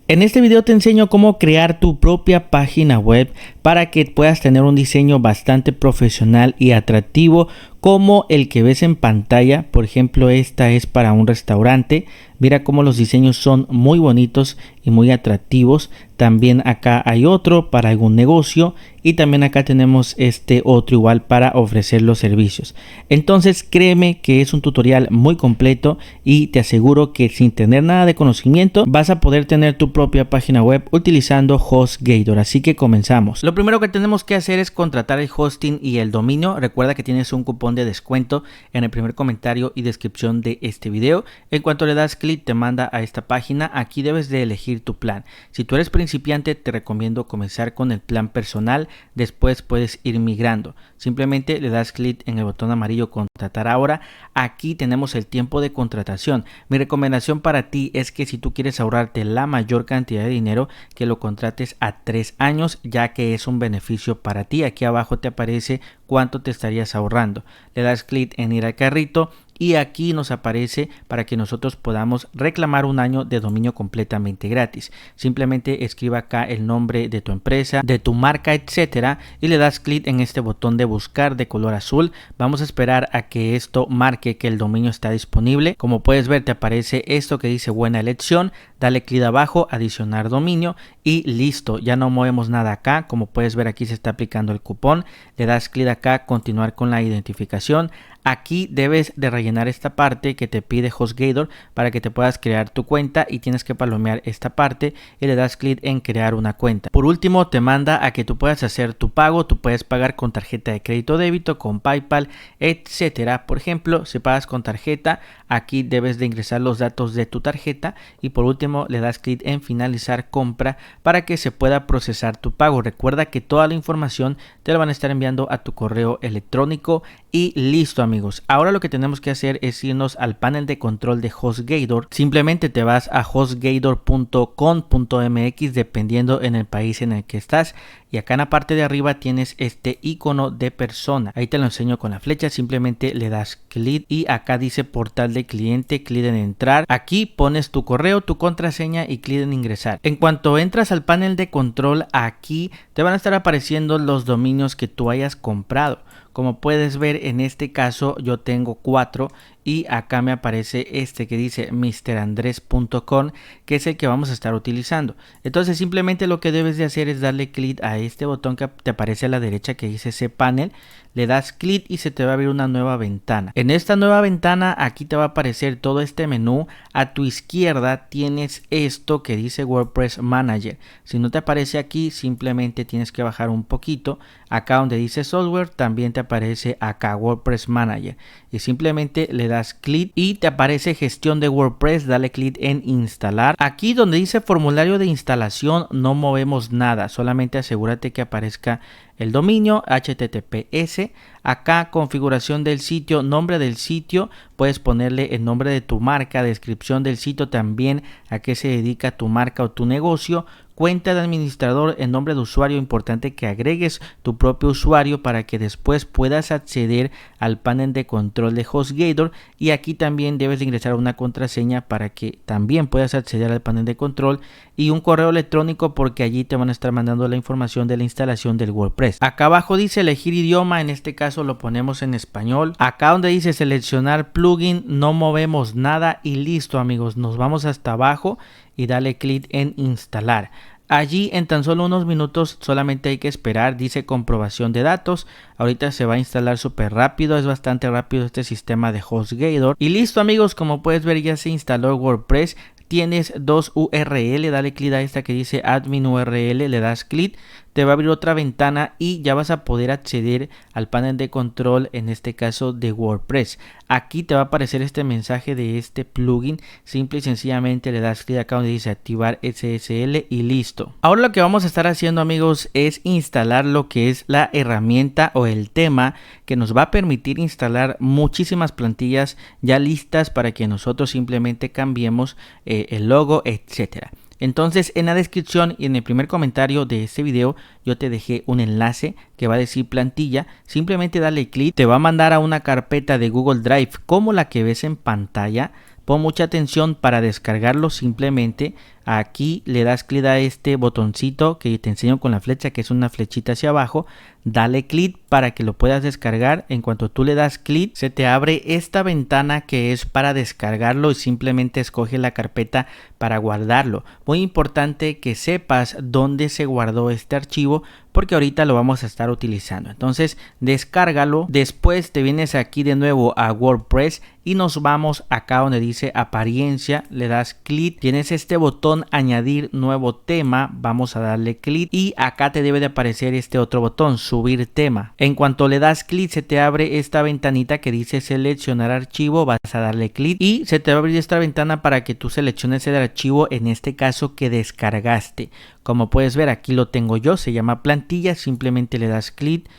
En este video te enseño cómo crear tu propia página web para que puedas tener un diseño bastante profesional y atractivo como el que ves en pantalla. Por ejemplo, esta es para un restaurante. Mira cómo los diseños son muy bonitos y muy atractivos. También acá hay otro para algún negocio y también acá tenemos este otro igual para ofrecer los servicios. Entonces créeme que es un tutorial muy completo y te aseguro que sin tener nada de conocimiento vas a poder tener tu propia página web utilizando HostGator. Así que comenzamos. Lo primero que tenemos que hacer es contratar el hosting y el dominio. Recuerda que tienes un cupón de descuento en el primer comentario y descripción de este video. En cuanto le das clic te manda a esta página. Aquí debes de elegir tu plan. Si tú eres principiante te recomiendo comenzar con el plan personal, después puedes ir migrando. Simplemente le das clic en el botón amarillo contratar ahora. Aquí tenemos el tiempo de contratación. Mi recomendación para ti es que si tú quieres ahorrarte la mayor cantidad de dinero, que lo contrates a 3 años, ya que es un beneficio para ti. Aquí abajo te aparece cuánto te estarías ahorrando. Le das clic en ir al carrito y aquí nos aparece para que nosotros podamos reclamar un año de dominio completamente gratis. Simplemente escriba acá el nombre de tu empresa, de tu marca, etcétera, y le das clic en este botón de buscar de color azul. Vamos a esperar a que esto marque que el dominio está disponible. Como puedes ver te aparece esto que dice buena elección. Dale clic abajo, adicionar dominio y listo, ya no movemos nada acá. Como puedes ver aquí se está aplicando el cupón. Le das clic acá, continuar con la identificación. Aquí debes de rellenar esta parte que te pide HostGator para que te puedas crear tu cuenta y tienes que palomear esta parte y le das clic en crear una cuenta. Por último te manda a que tú puedas hacer tu pago. Tú puedes pagar con tarjeta de crédito o débito, con PayPal, etcétera. Por ejemplo, si pagas con tarjeta, aquí debes de ingresar los datos de tu tarjeta y por último le das clic en finalizar compra para que se pueda procesar tu pago. Recuerda que toda la información te la van a estar enviando a tu correo electrónico y listo, amigos. Ahora lo que tenemos que hacer es irnos al panel de control de HostGator. Simplemente te vas a hostgator.com.mx dependiendo en el país en el que estás y acá en la parte de arriba tienes este icono de persona. Ahí te lo enseño con la flecha. Simplemente le das clic y acá dice portal de cliente, clic en entrar. Aquí pones tu correo, tu contraseña y clic en ingresar. En cuanto entras al panel de control, aquí te van a estar apareciendo los dominios que tú hayas comprado. Como puedes ver, en este caso yo tengo 4 y acá me aparece este que dice mrandres.com, que es el que vamos a estar utilizando. Entonces simplemente lo que debes de hacer es darle clic a este botón que te aparece a la derecha que dice cPanel. Le das clic y se te va a abrir una nueva ventana. En esta nueva ventana aquí te va a aparecer todo este menú. A tu izquierda tienes esto que dice WordPress Manager. Si no te aparece aquí, simplemente tienes que bajar un poquito. Acá donde dice software también te aparece acá WordPress Manager y simplemente le das clic y te aparece gestión de WordPress. Dale clic en instalar. Aquí donde dice formulario de instalación no movemos nada, solamente asegúrate que aparezca el dominio HTTPS. Acá configuración del sitio, nombre del sitio, puedes ponerle el nombre de tu marca, descripción del sitio también, a qué se dedica tu marca o tu negocio. Cuenta de administrador, el nombre de usuario, importante que agregues tu propio usuario para que después puedas acceder al panel de control de HostGator y aquí también debes de ingresar una contraseña para que también puedas acceder al panel de control y un correo electrónico porque allí te van a estar mandando la información de la instalación del WordPress. Acá abajo dice elegir idioma, en este caso lo ponemos en español. Acá donde dice seleccionar plugin no movemos nada y listo, amigos, nos vamos hasta abajo y dale clic en instalar. Allí en tan solo unos minutos solamente hay que esperar. Dice comprobación de datos. Ahorita se va a instalar súper rápido. Es bastante rápido este sistema de HostGator. Y listo, amigos, como puedes ver ya se instaló WordPress. Tienes dos URL, dale clic a esta que dice admin URL, le das clic, te va a abrir otra ventana y ya vas a poder acceder al panel de control, en este caso de WordPress. Aquí te va a aparecer este mensaje de este plugin, simple y sencillamente le das clic acá donde dice activar SSL y listo. Ahora lo que vamos a estar haciendo, amigos, es instalar lo que es la herramienta o el tema que nos va a permitir instalar muchísimas plantillas ya listas para que nosotros simplemente cambiemos el logo, etcétera. Entonces en la descripción y en el primer comentario de este video yo te dejé un enlace que va a decir plantilla. Simplemente dale clic, te va a mandar a una carpeta de Google Drive como la que ves en pantalla. Pon mucha atención para descargarlo. Simplemente aquí le das clic a este botoncito que te enseño con la flecha, que es una flechita hacia abajo. Dale clic para que lo puedas descargar. En cuanto tú le das clic, se te abre esta ventana que es para descargarlo y simplemente escoge la carpeta para guardarlo. Muy importante que sepas dónde se guardó este archivo, porque ahorita lo vamos a estar utilizando. Entonces descárgalo, después te vienes aquí de nuevo a WordPress y nos vamos acá donde dice apariencia, le das clic, tienes este botón añadir nuevo tema, vamos a darle clic y acá te debe de aparecer este otro botón, subir tema. En cuanto le das clic se te abre esta ventanita que dice seleccionar archivo, vas a darle clic y se te va a abrir esta ventana para que tú selecciones el archivo, en este caso que descargaste. Como puedes ver, aquí lo tengo yo, se llama plantilla, simplemente le das clic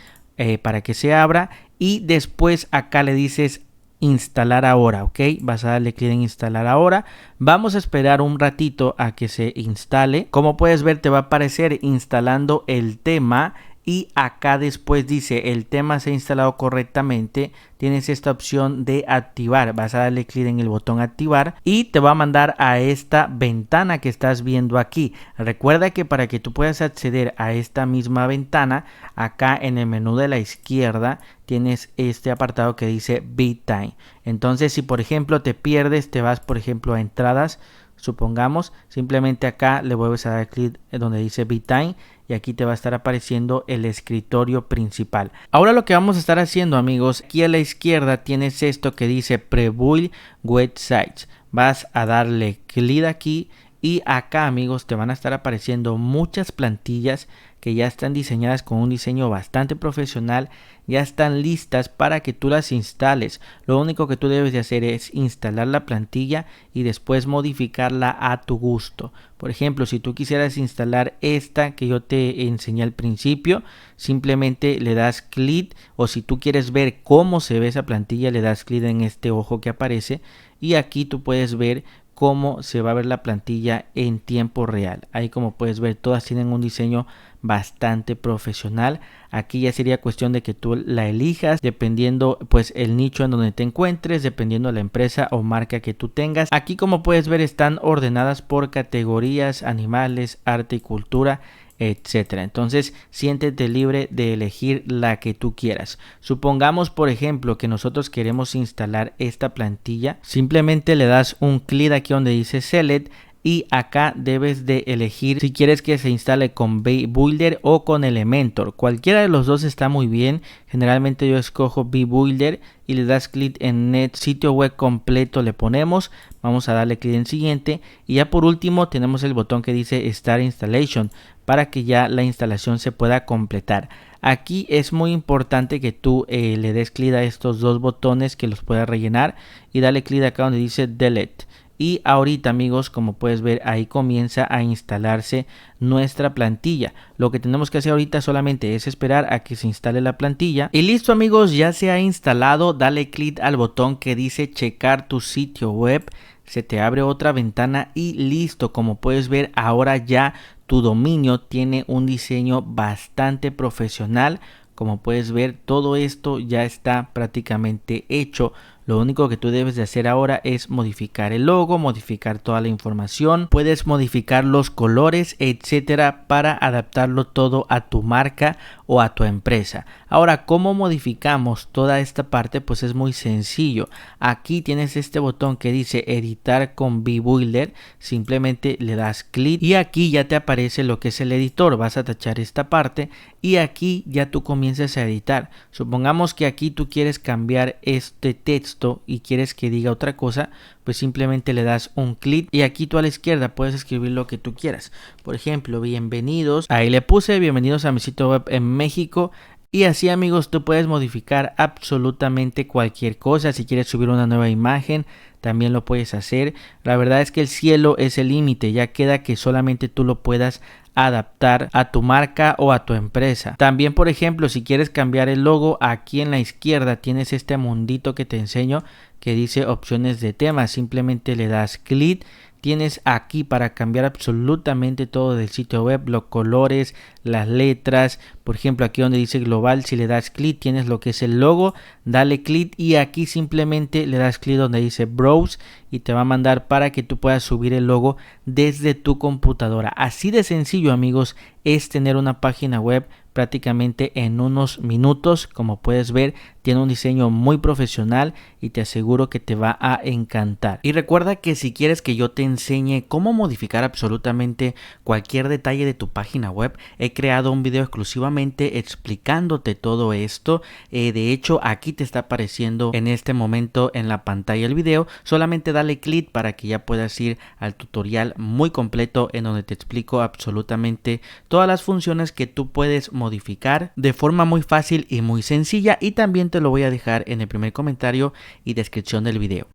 para que se abra y después acá le dices instalar ahora, ok, vas a darle clic en instalar ahora. Vamos a esperar un ratito a que se instale. Como puedes ver, te va a aparecer instalando el tema y acá después dice el tema se ha instalado correctamente. Tienes esta opción de activar, vas a darle clic en el botón activar y te va a mandar a esta ventana que estás viendo aquí. Recuerda que para que tú puedas acceder a esta misma ventana, acá en el menú de la izquierda tienes este apartado que dice BitTime. Entonces si por ejemplo te pierdes, te vas por ejemplo a entradas, supongamos, simplemente acá le vuelves a dar clic donde dice BitTime y aquí te va a estar apareciendo el escritorio principal. Ahora lo que vamos a estar haciendo, amigos, aquí a la izquierda tienes esto que dice Preview Websites. Vas a darle clic aquí y acá, amigos, te van a estar apareciendo muchas plantillas que ya están diseñadas con un diseño bastante profesional, ya están listas para que tú las instales. Lo único que tú debes de hacer es instalar la plantilla y después modificarla a tu gusto. Por ejemplo, si tú quisieras instalar esta que yo te enseñé al principio, simplemente le das clic, o si tú quieres ver cómo se ve esa plantilla, le das clic en este ojo que aparece y aquí tú puedes ver cómo se va a ver la plantilla en tiempo real. Ahí, como puedes ver, todas tienen un diseño bastante profesional. Aquí ya sería cuestión de que tú la elijas dependiendo pues el nicho en donde te encuentres, dependiendo de la empresa o marca que tú tengas. Aquí, como puedes ver, están ordenadas por categorías: animales, arte y cultura, etcétera. Entonces siéntete libre de elegir la que tú quieras. Supongamos, por ejemplo, que nosotros queremos instalar esta plantilla. Simplemente le das un clic aquí donde dice Select y acá debes de elegir si quieres que se instale con Builder o con Elementor. Cualquiera de los dos está muy bien. Generalmente yo escojo Builder y le das clic en Net sitio web completo, le ponemos, vamos a darle clic en siguiente y ya por último tenemos el botón que dice Start Installation para que ya la instalación se pueda completar. Aquí es muy importante que tú le des clic a estos dos botones, que los puedas rellenar, y dale clic acá donde dice Delete. Y ahorita, amigos, como puedes ver, ahí comienza a instalarse nuestra plantilla. Lo que tenemos que hacer ahorita solamente es esperar a que se instale la plantilla. Y listo, amigos, ya se ha instalado. Dale clic al botón que dice checar tu sitio web. Se te abre otra ventana y listo. Como puedes ver, ahora ya tu dominio tiene un diseño bastante profesional. Como puedes ver, todo esto ya está prácticamente hecho. Lo único que tú debes de hacer ahora es modificar el logo, modificar toda la información. Puedes modificar los colores, etcétera, para adaptarlo todo a tu marca o a tu empresa. Ahora, ¿cómo modificamos toda esta parte? Pues es muy sencillo. Aquí tienes este botón que dice editar con Builder. Simplemente le das clic y aquí ya te aparece lo que es el editor. Vas a tachar esta parte y aquí ya tú comienzas a editar. Supongamos que aquí tú quieres cambiar este texto y quieres que diga otra cosa, pues simplemente le das un clic y aquí tú a la izquierda puedes escribir lo que tú quieras. Por ejemplo, bienvenidos, ahí le puse bienvenidos a mi sitio web en México. Y así, amigos, tú puedes modificar absolutamente cualquier cosa. Si quieres subir una nueva imagen, también lo puedes hacer. La verdad es que el cielo es el límite, ya queda que solamente tú lo puedas adaptar a tu marca o a tu empresa. También, por ejemplo, si quieres cambiar el logo, aquí en la izquierda tienes este mundito que te enseño que dice opciones de tema. Simplemente le das clic, tienes aquí para cambiar absolutamente todo del sitio web, los colores, las letras. Por ejemplo, aquí donde dice global, si le das clic tienes lo que es el logo, dale clic y aquí simplemente le das clic donde dice browse y te va a mandar para que tú puedas subir el logo desde tu computadora. Así de sencillo, amigos, es tener una página web prácticamente en unos minutos. Como puedes ver, tiene un diseño muy profesional y te aseguro que te va a encantar. Y recuerda que si quieres que yo te enseñe cómo modificar absolutamente cualquier detalle de tu página web, he creado un video exclusivamente explicándote todo esto. De hecho, aquí te está apareciendo en este momento en la pantalla el video. Solamente dale clic para que ya puedas ir al tutorial muy completo en donde te explico absolutamente todas las funciones que tú puedes modificar de forma muy fácil y muy sencilla, y también te lo voy a dejar en el primer comentario y descripción del video.